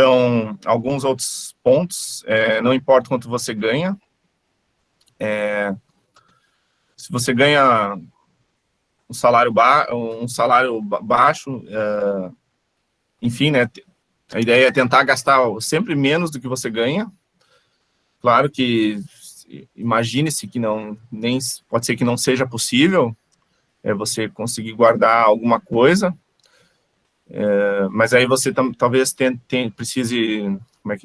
Então, alguns outros pontos, não importa quanto você ganha, se você ganha um salário baixo, enfim, né, a ideia é tentar gastar sempre menos do que você ganha. Claro que imagine-se que pode ser que não seja possível você conseguir guardar alguma coisa, mas aí você talvez precise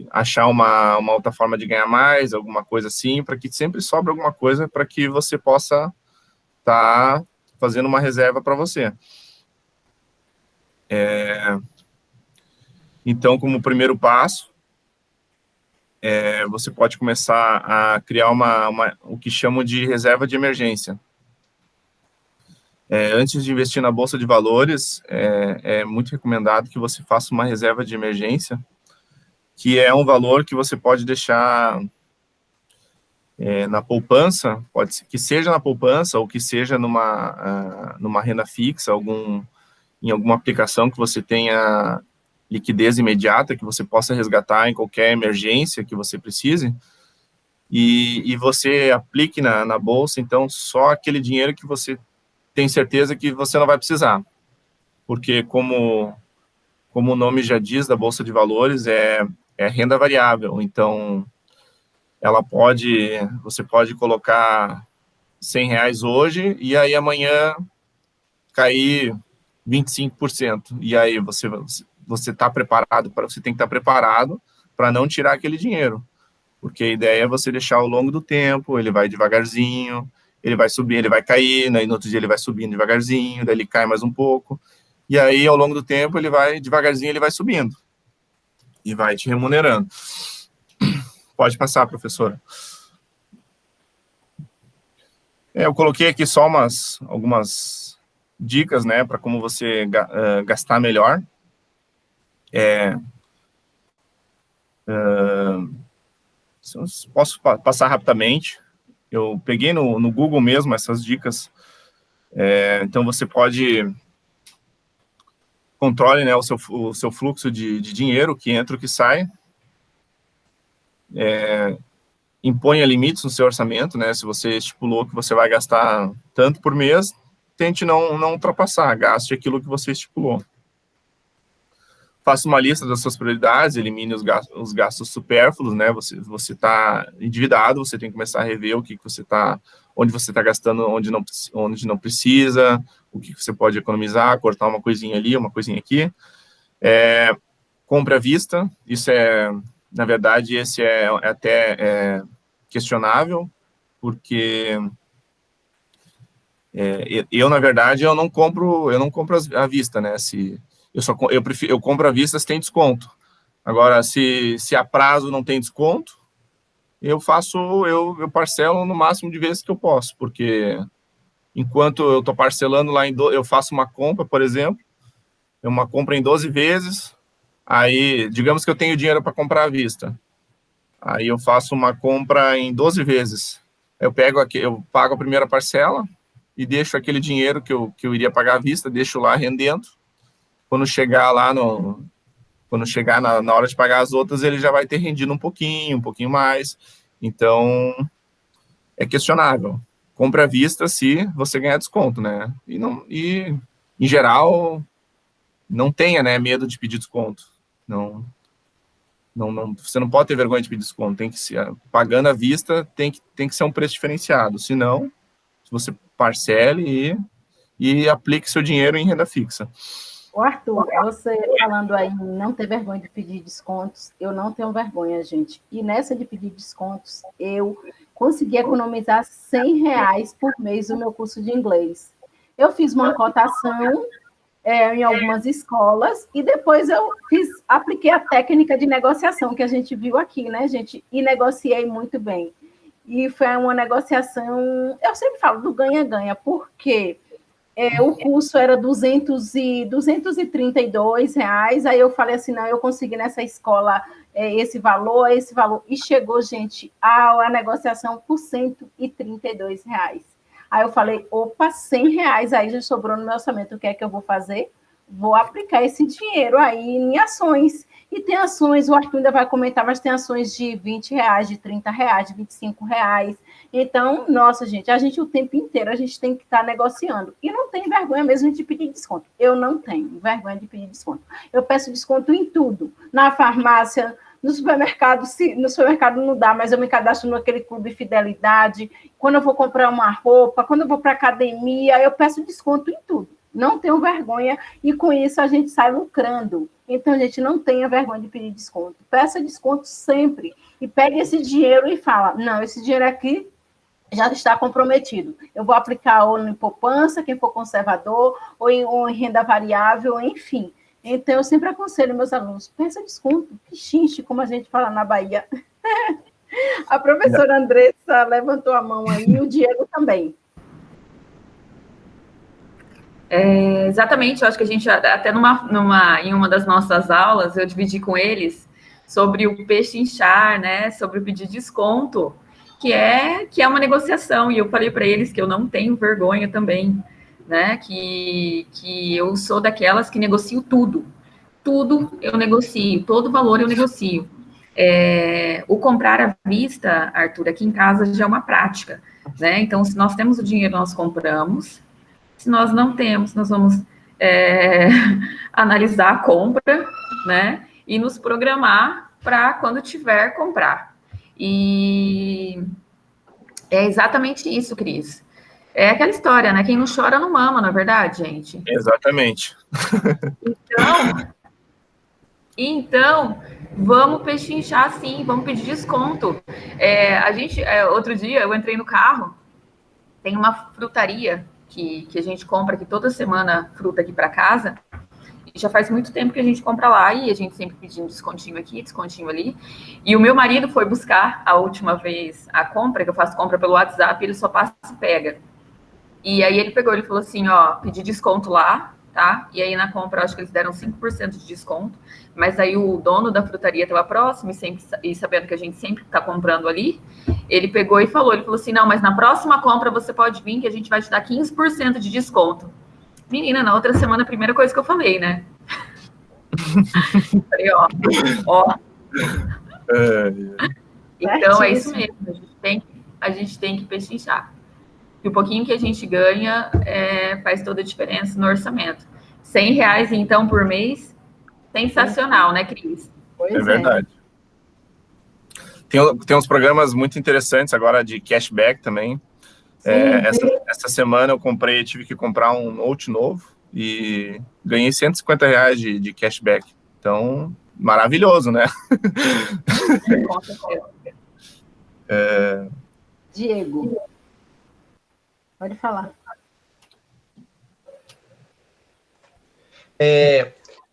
achar uma outra forma de ganhar mais, alguma coisa assim, para que sempre sobre alguma coisa para que você possa estar fazendo uma reserva para você. Então, como primeiro passo, você pode começar a criar o que chamam de reserva de emergência. Antes de investir na Bolsa de Valores, é muito recomendado que você faça uma reserva de emergência, que é um valor que você pode deixar na poupança, pode ser que seja na poupança ou que seja numa renda fixa, em alguma aplicação que você tenha liquidez imediata, que você possa resgatar em qualquer emergência que você precise, e você aplique na Bolsa, então, só aquele dinheiro que você tem certeza que você não vai precisar, porque como o nome já diz, da Bolsa de Valores, é renda variável, então você pode colocar R$100 hoje, e aí amanhã cair 25%, e aí você está preparado, você tem que estar preparado para não tirar aquele dinheiro, porque a ideia é você deixar ao longo do tempo, ele vai devagarzinho, ele vai subir, ele vai cair, né, e no outro dia ele vai subindo devagarzinho, daí ele cai mais um pouco, e aí ao longo do tempo ele vai devagarzinho, ele vai subindo, e vai te remunerando. Pode passar, professora. Eu coloquei aqui só algumas dicas, né, para como você gastar melhor. Posso passar rapidamente. Eu peguei no Google mesmo essas dicas. Então, você pode controle, né, o seu fluxo de dinheiro, que entra e que sai. Imponha limites no seu orçamento, né? Se você estipulou que você vai gastar tanto por mês, tente não ultrapassar, gaste aquilo que você estipulou. Faça uma lista das suas prioridades, elimine os gastos supérfluos, né? Você está endividado, você tem que começar a rever onde você está gastando, onde não precisa, o que você pode economizar, cortar uma coisinha ali, uma coisinha aqui. Compre à vista, na verdade, esse é até questionável, porque na verdade, eu não compro à vista, né? Eu compro à vista se tem desconto. Agora, se a prazo não tem desconto, eu parcelo no máximo de vezes que eu posso, porque enquanto eu estou parcelando lá eu faço uma compra, por exemplo, uma compra em 12 vezes, aí, digamos que eu tenho dinheiro para comprar à vista, aí eu faço uma compra em 12 vezes, eu pago a primeira parcela e deixo aquele dinheiro que eu iria pagar à vista, deixo lá rendendo, quando chegar na hora de pagar as outras, ele já vai ter rendido um pouquinho mais, então é questionável. Compre à vista se você ganhar desconto, né? E em geral, não tenha, né, medo de pedir desconto. Você não pode ter vergonha de pedir desconto. Pagando à vista, tem que ser um preço diferenciado. Senão, você parcele e aplique seu dinheiro em renda fixa. O Arthur, você falando aí em não ter vergonha de pedir descontos, eu não tenho vergonha, gente. E nessa de pedir descontos, eu consegui economizar R$100 por mês no meu curso de inglês. Eu fiz uma cotação em algumas escolas e depois eu apliquei a técnica de negociação que a gente viu aqui, né, gente? E negociei muito bem. E foi uma negociação, eu sempre falo do ganha-ganha, porque o curso era R$232, aí eu falei assim, não, eu consegui nessa escola esse valor, e chegou, gente, a negociação por R$132. Aí eu falei, opa, R$100 aí já sobrou no meu orçamento, o que é que eu vou fazer? vou aplicar esse dinheiro aí em ações. E tem ações, o Arthur ainda vai comentar, mas tem ações de R$ 20, de R$ 30, de R$ 25. Então, nossa, gente, a gente o tempo inteiro, a gente tem que estar negociando. E não tem vergonha mesmo de pedir desconto. Eu não tenho vergonha de pedir desconto. Eu peço desconto em tudo. Na farmácia, no supermercado, se no supermercado não dá, mas eu me cadastro naquele clube fidelidade. Quando eu vou comprar uma roupa, quando eu vou para academia, eu peço desconto em tudo. Não tenho vergonha, e com isso a gente sai lucrando. Então, a gente não tenha vergonha de pedir desconto. Peça desconto sempre. E pegue esse dinheiro e fala, não, esse dinheiro aqui já está comprometido. Eu vou aplicar ou em poupança, quem for conservador, ou em renda variável, enfim. Então, eu sempre aconselho meus alunos, peça desconto, que xinche, como a gente fala na Bahia. A professora Andressa levantou a mão aí, e o Diego também. Exatamente, eu acho que a gente, até em uma das nossas aulas, eu dividi com eles sobre o pechinchar, né, sobre o pedir desconto, que é uma negociação, e eu falei para eles que eu não tenho vergonha também, né, que eu sou daquelas que negocio tudo eu negocio, todo valor eu negocio. O comprar à vista, Arthur, aqui em casa já é uma prática, né, então se nós temos o dinheiro, nós compramos. Se nós não temos, nós vamos analisar a compra, né? E nos programar para quando tiver comprar. E é exatamente isso, Cris. É aquela história, né? Quem não chora não mama, não é verdade, gente? Exatamente. Então, vamos pechinchar sim, vamos pedir desconto. Outro dia eu entrei no carro, tem uma frutaria que a gente compra aqui toda semana fruta aqui para casa, e já faz muito tempo que a gente compra lá, e a gente sempre pedindo descontinho aqui, descontinho ali, e o meu marido foi buscar a última vez a compra, que eu faço compra pelo WhatsApp, ele só passa e pega. E aí ele falou assim, ó, pedi desconto lá, tá? E aí na compra, acho que eles deram 5% de desconto, mas aí o dono da frutaria estava próximo, e sabendo que a gente sempre está comprando ali, ele pegou e falou assim, não, mas na próxima compra você pode vir que a gente vai te dar 15% de desconto. Menina, na outra semana, a primeira coisa que eu falei, né? Falei, ó. Então, é isso mesmo, a gente tem que pechinchar. E o pouquinho que a gente ganha faz toda a diferença no orçamento. R$ 100, então, por mês, sensacional, né, Cris? É verdade. Tem uns programas muito interessantes agora de cashback também. Essa semana eu tive que comprar um Note novo e ganhei R$ 150 de cashback. Então, maravilhoso, né? Com certeza. Diego, pode falar.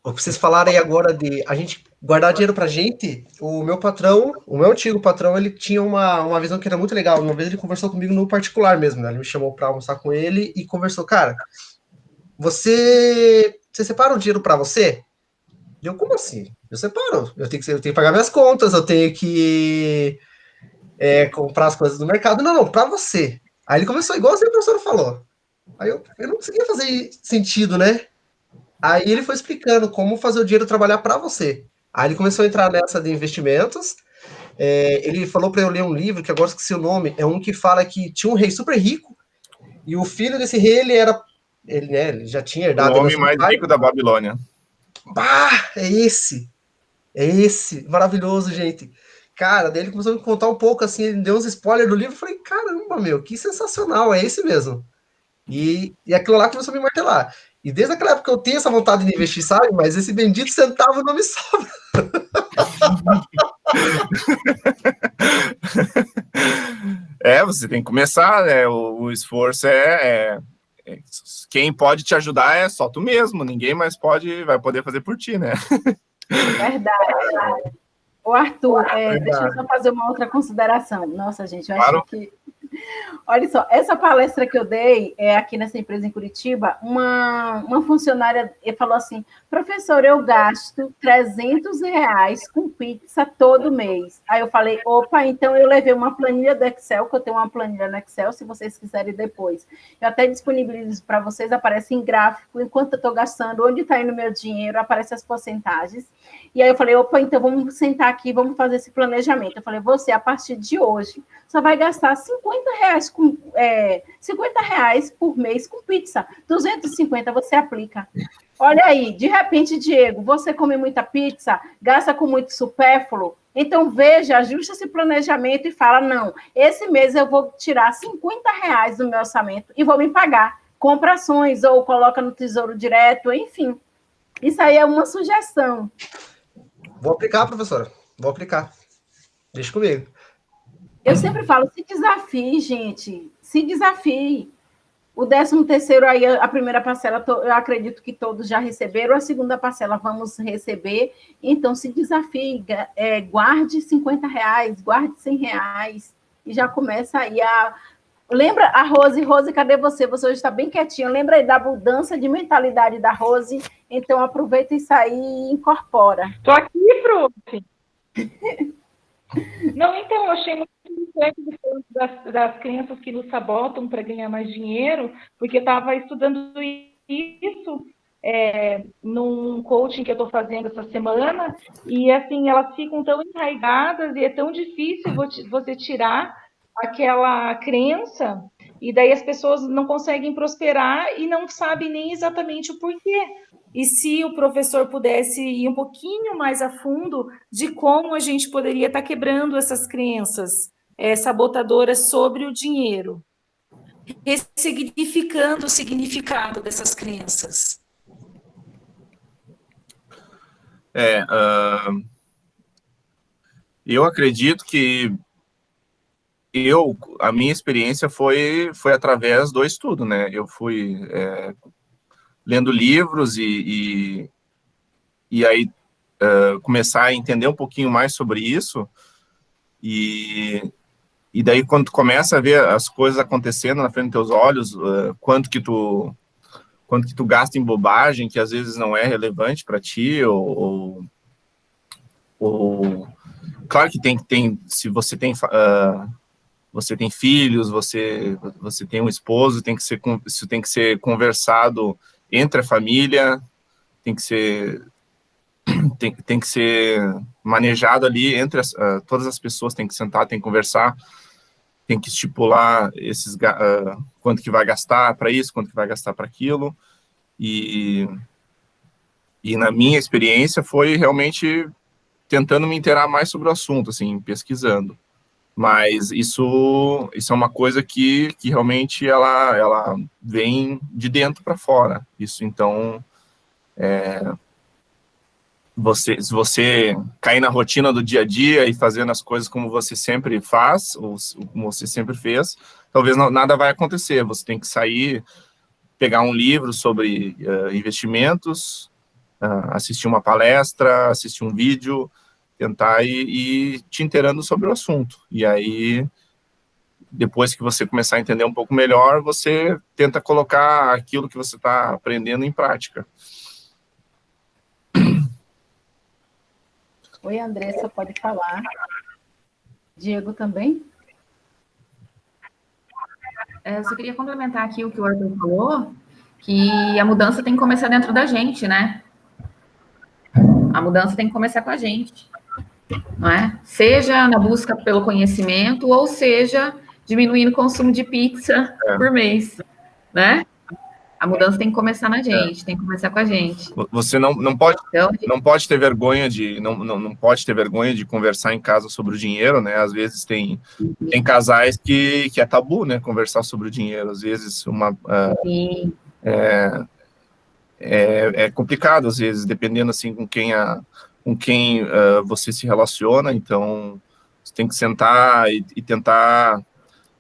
Vocês falaram aí agora de a gente guardar dinheiro pra gente. O meu antigo patrão, ele tinha uma visão que era muito legal. Uma vez ele conversou comigo no particular mesmo, né? Ele me chamou pra almoçar com ele e conversou, cara, você separa o dinheiro pra você? Eu, como assim? Eu separo. Eu tenho que pagar minhas contas, eu tenho que comprar as coisas no mercado. Não, pra você. Aí ele começou igual assim a professora falou. Aí eu não conseguia fazer sentido, né? Aí ele foi explicando como fazer o dinheiro trabalhar para você. Aí ele começou a entrar nessa de investimentos. Ele falou para eu ler um livro, que agora esqueci o nome, é um que fala que tinha um rei super rico, e o filho desse rei, ele já tinha herdado... O homem mais rico da Babilônia. Bah, é esse, maravilhoso, gente. Cara, daí ele começou a me contar um pouco, assim, ele deu uns spoilers do livro, eu falei, caramba, meu, que sensacional, é esse mesmo. E aquilo lá começou a me martelar. E desde aquela época eu tenho essa vontade de investir, sabe? Mas esse bendito centavo não me sobra. Você tem que começar, né? O esforço quem pode te ajudar é só tu mesmo. Ninguém mais vai poder fazer por ti, né? Verdade. Ô, Arthur, deixa eu só fazer uma outra consideração. Nossa, gente, eu acho que Olha só, essa palestra que eu dei aqui nessa empresa em Curitiba, uma funcionária falou assim, professor, eu gasto R$ 300 com pizza todo mês. Aí eu falei, opa, então eu levei uma planilha do Excel, que eu tenho uma planilha no Excel, se vocês quiserem depois. Eu até disponibilizo para vocês, aparece em gráfico, enquanto eu estou gastando, onde está indo meu dinheiro, aparece as porcentagens. E aí eu falei, opa, então vamos sentar aqui, vamos fazer esse planejamento. Eu falei, você, a partir de hoje, só vai gastar R$ 50 por mês com pizza. 250 você aplica. Olha aí, de repente, Diego, você come muita pizza, gasta com muito supérfluo, então veja, ajusta esse planejamento e fala, não, esse mês eu vou tirar R$ 50 do meu orçamento e vou me pagar. Compra ações ou coloca no Tesouro Direto, enfim. Isso aí é uma sugestão. Vou aplicar, professora. Vou aplicar. Deixa comigo. Eu sempre falo, se desafie, gente. Se desafie. O 13º aí, a primeira parcela, eu acredito que todos já receberam. A segunda parcela vamos receber. Então, se desafie. Guarde R$ 50, guarde R$ 100. E já começa aí a... Lembra a Rose? Rose, cadê você? Você hoje está bem quietinha. Lembra aí da mudança de mentalidade da Rose? Então, aproveita isso aí e incorpora. Estou aqui, prof. Não, então, eu achei muito interessante das crenças que nos sabotam para ganhar mais dinheiro, porque eu estava estudando isso num coaching que eu estou fazendo essa semana, e assim, elas ficam tão enraizadas e é tão difícil você tirar aquela crença, e daí as pessoas não conseguem prosperar e não sabem nem exatamente o porquê. E se o professor pudesse ir um pouquinho mais a fundo de como a gente poderia estar quebrando essas crenças sabotadoras sobre o dinheiro, ressignificando o significado dessas crenças. Eu acredito que a minha experiência foi através do estudo, né? Eu fui lendo livros e aí começar a entender um pouquinho mais sobre isso, e daí quando tu começa a ver as coisas acontecendo na frente dos teus olhos, quanto que tu gasta em bobagem, que às vezes não é relevante para ti, ou claro que tem se você tem filhos, você tem um esposo, isso tem que ser conversado entre a família, tem que ser manejado ali entre todas as pessoas, tem que sentar, tem que conversar, tem que estipular quanto que vai gastar para isso, quanto que vai gastar para aquilo, e na minha experiência foi realmente tentando me inteirar mais sobre o assunto, assim, pesquisando. Mas isso é uma coisa que realmente ela vem de dentro para fora. Isso, então, se você cair na rotina do dia a dia e fazendo as coisas como você sempre faz, ou como você sempre fez, talvez nada vai acontecer. Você tem que sair, pegar um livro sobre investimentos, assistir uma palestra, assistir um vídeo, tentar ir te inteirando sobre o assunto. E aí, depois que você começar a entender um pouco melhor, você tenta colocar aquilo que você está aprendendo em prática. Oi, Andressa, pode falar. Diego também? Eu só queria complementar aqui o que o Arthur falou, que a mudança tem que começar dentro da gente, né? A mudança tem que começar com a gente, não é? Seja na busca pelo conhecimento, ou seja, diminuindo o consumo de pizza por mês, né? A mudança tem que começar na gente, tem que começar com a gente. Você não pode ter vergonha não pode ter vergonha de conversar em casa sobre o dinheiro, né? Às vezes tem casais que é tabu, né? Conversar sobre o dinheiro. Às vezes é complicado, às vezes, dependendo assim com quem você se relaciona. Então você tem que sentar e tentar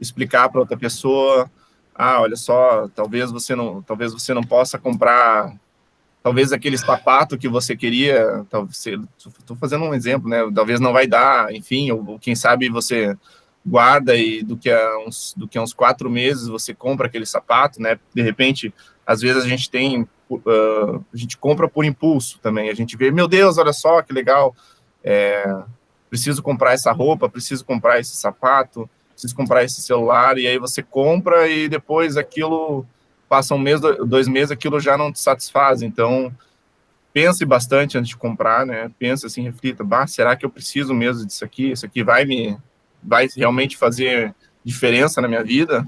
explicar para outra pessoa. Olha só, talvez você não possa comprar, talvez aquele sapato que você queria, estou fazendo um exemplo, né? Talvez não vai dar, enfim, ou quem sabe você guarda e do que a uns 4 meses você compra aquele sapato, né? De repente, às vezes a gente compra por impulso também. A gente vê, meu Deus, olha só que legal, preciso comprar essa roupa, preciso comprar esse sapato, preciso comprar esse celular, e aí você compra e depois aquilo passa 1 mês, 2 meses, aquilo já não te satisfaz. Então, pense bastante antes de comprar, né? Pensa assim, reflita, será que eu preciso mesmo disso aqui? Isso aqui vai realmente fazer diferença na minha vida?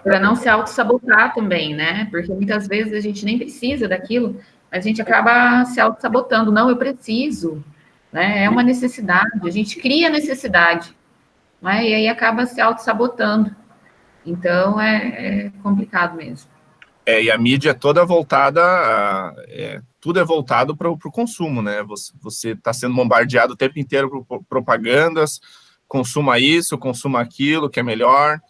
Para não se auto-sabotar também, né? Porque muitas vezes a gente nem precisa daquilo, mas a gente acaba se auto-sabotando. Não, eu preciso, né? É uma necessidade, a gente cria necessidade, né? E aí acaba se auto-sabotando. Então, é complicado mesmo. E a mídia é toda voltada, tudo é voltado para o consumo, né? Você está sendo bombardeado o tempo inteiro por propagandas, consuma isso, consuma aquilo, que é melhor,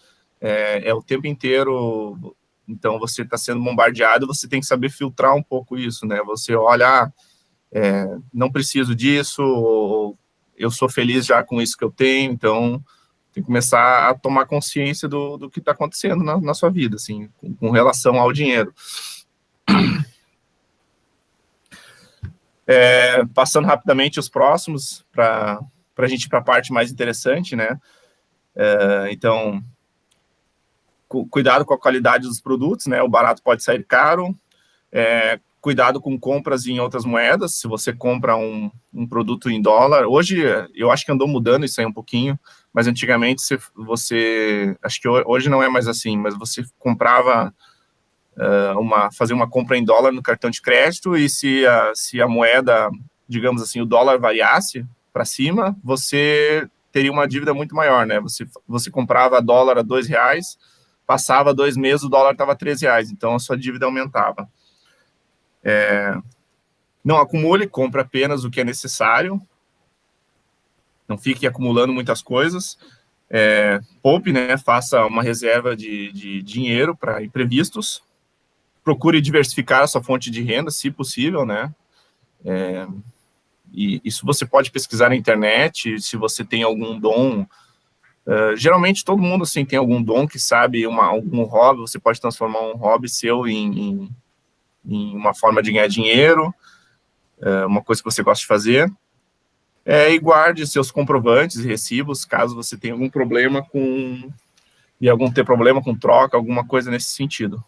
o tempo inteiro. Então, você está sendo bombardeado, você tem que saber filtrar um pouco isso, né? Você olha, não preciso disso, ou eu sou feliz já com isso que eu tenho, então tem que começar a tomar consciência do que está acontecendo na sua vida, assim, com relação ao dinheiro. Passando rapidamente os próximos, para a gente ir para a parte mais interessante, né? Então, cuidado com a qualidade dos produtos, né? O barato pode sair caro. Cuidado com compras em outras moedas. Se você compra um produto em dólar, hoje eu acho que andou mudando isso aí um pouquinho, mas antigamente acho que hoje não é mais assim, mas você comprava, fazia uma compra em dólar no cartão de crédito, e se a moeda, digamos assim, o dólar variasse para cima, você teria uma dívida muito maior, né? Você comprava dólar a R$2, passava 2 meses, o dólar estava R$3, então a sua dívida aumentava. Não acumule, compre apenas o que é necessário. Não fique acumulando muitas coisas. Poupe, né? Faça uma reserva de dinheiro para imprevistos. Procure diversificar a sua fonte de renda, se possível, né? E isso você pode pesquisar na internet, se você tem algum dom. Geralmente todo mundo assim, tem algum dom que sabe algum hobby, você pode transformar um hobby seu em uma forma de ganhar dinheiro, uma coisa que você gosta de fazer. E guarde seus comprovantes e recibos, caso você tenha algum problema com troca, alguma coisa nesse sentido.